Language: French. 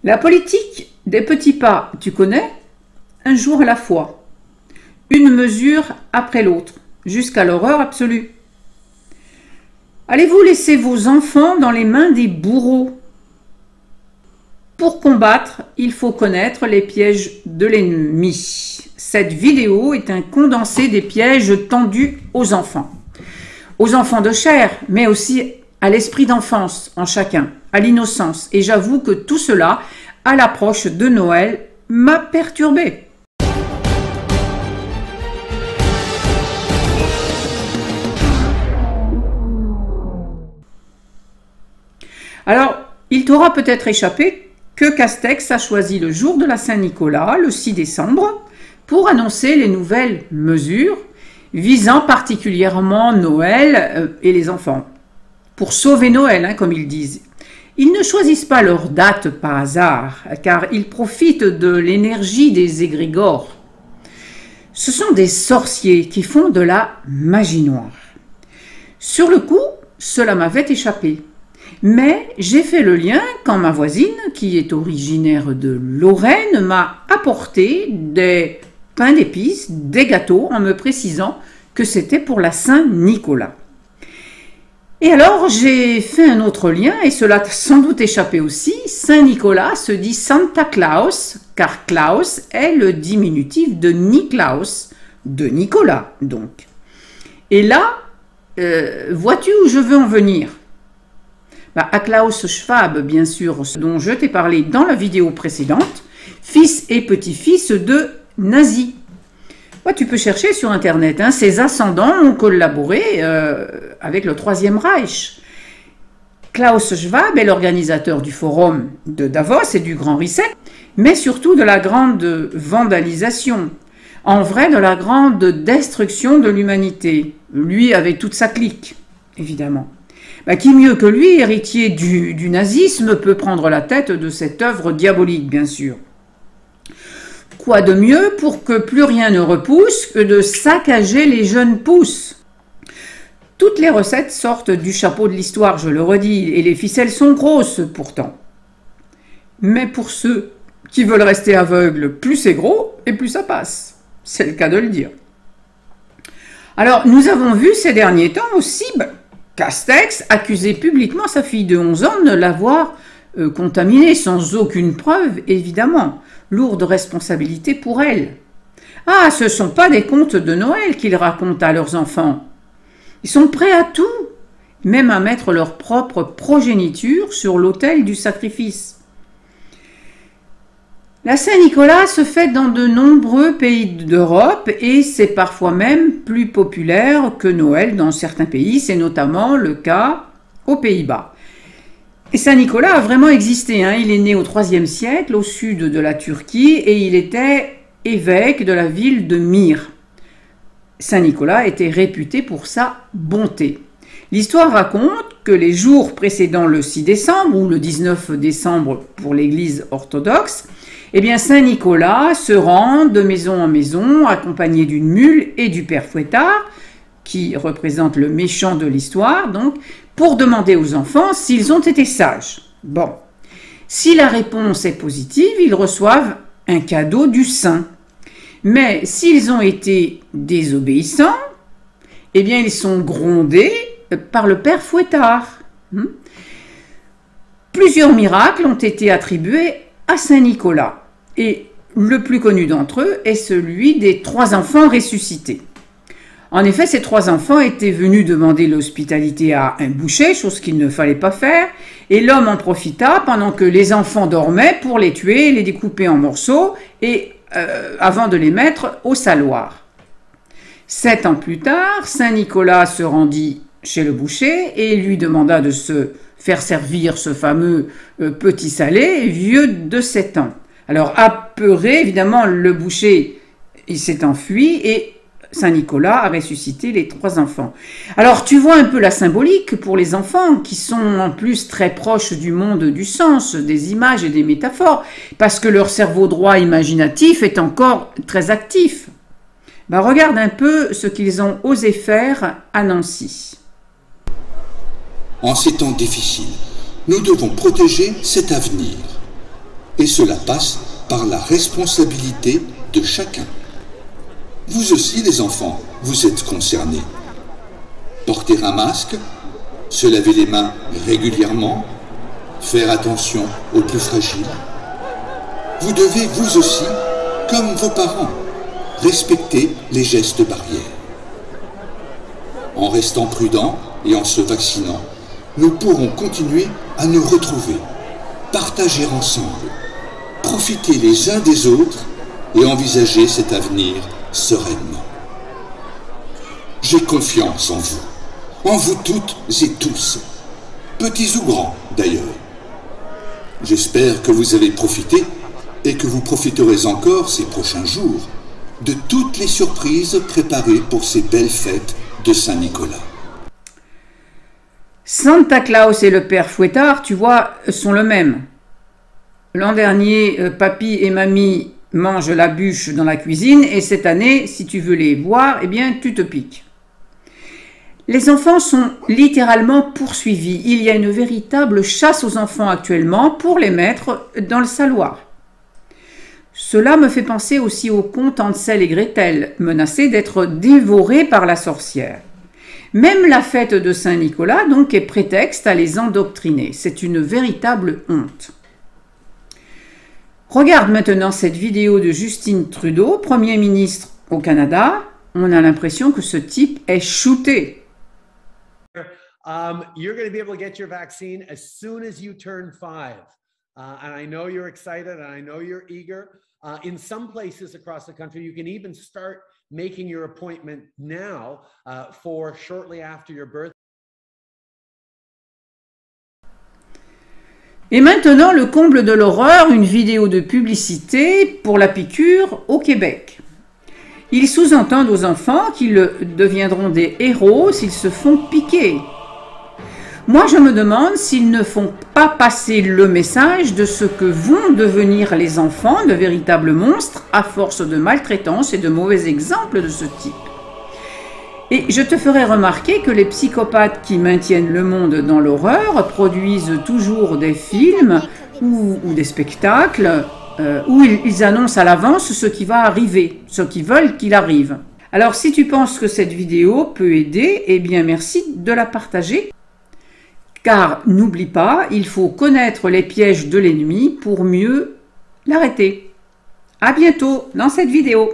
La politique des petits pas, tu connais? Un jour à la fois, une mesure après l'autre, jusqu'à l'horreur absolue. Allez-vous laisser vos enfants dans les mains des bourreaux? Pour combattre, il faut connaître les pièges de l'ennemi. Cette vidéo est un condensé des pièges tendus aux enfants de chair, mais aussi à l'esprit d'enfance en chacun, à l'innocence. Et j'avoue que tout cela, à l'approche de Noël, m'a perturbée. Alors, il t'aura peut-être échappé que Castex a choisi le jour de la Saint-Nicolas, le 6 décembre, pour annoncer les nouvelles mesures visant particulièrement Noël et les enfants. Pour sauver Noël, comme ils disent. Ils ne choisissent pas leur date par hasard, car ils profitent de l'énergie des égrégores. Ce sont des sorciers qui font de la magie noire. Sur le coup, cela m'avait échappé. Mais j'ai fait le lien quand ma voisine, qui est originaire de Lorraine, m'a apporté des pains d'épices, des gâteaux, en me précisant que c'était pour la Saint-Nicolas. Et alors j'ai fait un autre lien, et cela t'a sans doute échappé aussi. Saint-Nicolas se dit Santa Claus, car Klaus est le diminutif de Niklaus, de Nicolas donc. Et là, vois-tu où je veux en venir? À Klaus Schwab, bien sûr, dont je t'ai parlé dans la vidéo précédente, fils et petit-fils de nazis. Tu peux chercher sur Internet, ses ascendants ont collaboré avec le Troisième Reich. Klaus Schwab est l'organisateur du forum de Davos et du Grand Reset, mais surtout de la grande vandalisation, en vrai de la grande destruction de l'humanité. Lui avec toute sa clique, évidemment. Qui mieux que lui, héritier du nazisme, peut prendre la tête de cette œuvre diabolique, bien sûr. Quoi de mieux pour que plus rien ne repousse que de saccager les jeunes pousses? Toutes les recettes sortent du chapeau de l'histoire, je le redis, et les ficelles sont grosses pourtant. Mais pour ceux qui veulent rester aveugles, plus c'est gros et plus ça passe. C'est le cas de le dire. Alors, nous avons vu ces derniers temps aussi Castex accuser publiquement sa fille de 11 ans de l'avoir contaminée, sans aucune preuve, évidemment. Lourde responsabilité pour elle. Ah, ce ne sont pas des contes de Noël qu'ils racontent à leurs enfants. Ils sont prêts à tout, même à mettre leur propre progéniture sur l'autel du sacrifice. La Saint-Nicolas se fête dans de nombreux pays d'Europe et c'est parfois même plus populaire que Noël dans certains pays. C'est notamment le cas aux Pays-Bas. Et Saint-Nicolas a vraiment existé. Il est né au IIIe siècle au sud de la Turquie et il était évêque de la ville de Myre. Saint-Nicolas était réputé pour sa bonté. L'histoire raconte que les jours précédant le 6 décembre ou le 19 décembre pour l'Église orthodoxe, Saint-Nicolas se rend de maison en maison accompagné d'une mule et du père Fouettard, qui représente le méchant de l'histoire, donc, pour demander aux enfants s'ils ont été sages. Si la réponse est positive, ils reçoivent un cadeau du saint. Mais s'ils ont été désobéissants, ils sont grondés par le père Fouettard. Plusieurs miracles ont été attribués à Saint-Nicolas. Et le plus connu d'entre eux est celui des 3 enfants ressuscités. En effet, ces 3 enfants étaient venus demander l'hospitalité à un boucher, chose qu'il ne fallait pas faire, et l'homme en profita pendant que les enfants dormaient pour les tuer, les découper en morceaux, et avant de les mettre au saloir. 7 ans plus tard, Saint-Nicolas se rendit chez le boucher et lui demanda de se faire servir ce fameux petit salé vieux de 7 ans. Alors, apeuré, évidemment, le boucher, il s'est enfui et Saint-Nicolas a ressuscité les 3 enfants. Alors, tu vois un peu la symbolique pour les enfants qui sont en plus très proches du monde du sens, des images et des métaphores, parce que leur cerveau droit imaginatif est encore très actif. Regarde un peu ce qu'ils ont osé faire à Nancy. En ces temps difficiles, nous devons protéger cet avenir. Et cela passe par la responsabilité de chacun. Vous aussi, les enfants, vous êtes concernés. Porter un masque, se laver les mains régulièrement, faire attention aux plus fragiles. Vous devez, vous aussi, comme vos parents, respecter les gestes barrières. En restant prudents et en se vaccinant, nous pourrons continuer à nous retrouver, partager ensemble, profiter les uns des autres et envisager cet avenir sereinement. J'ai confiance en vous toutes et tous, petits ou grands d'ailleurs. J'espère que vous avez profité et que vous profiterez encore ces prochains jours de toutes les surprises préparées pour ces belles fêtes de Saint-Nicolas. Santa Claus et le père Fouettard, tu vois, sont le même. L'an dernier, papy et mamie mangent la bûche dans la cuisine et cette année, si tu veux les voir, eh bien, tu te piques. Les enfants sont littéralement poursuivis. Il y a une véritable chasse aux enfants actuellement pour les mettre dans le saloir. Cela me fait penser aussi au conte Hansel et Gretel, menacés d'être dévorés par la sorcière. Même la fête de Saint-Nicolas, donc, est prétexte à les endoctriner. C'est une véritable honte. Regarde maintenant cette vidéo de Justin Trudeau, Premier ministre au Canada. On a l'impression que ce type est shooté. You're going to be able to get your vaccine as soon as you turn 5. And I know you're excited and I know you're eager. In some places across the country, you can even start making your appointment now for shortly after your birth. Et maintenant, le comble de l'horreur, une vidéo de publicité pour la piqûre au Québec. Ils sous-entendent aux enfants qu'ils deviendront des héros s'ils se font piquer. Moi, je me demande s'ils ne font pas passer le message de ce que vont devenir les enfants, de véritables monstres, à force de maltraitance et de mauvais exemples de ce type. Et je te ferai remarquer que les psychopathes qui maintiennent le monde dans l'horreur produisent toujours des films ou des spectacles où ils annoncent à l'avance ce qui va arriver, ce qu'ils veulent qu'il arrive. Alors si tu penses que cette vidéo peut aider, eh bien merci de la partager. Car n'oublie pas, il faut connaître les pièges de l'ennemi pour mieux l'arrêter. À bientôt dans cette vidéo.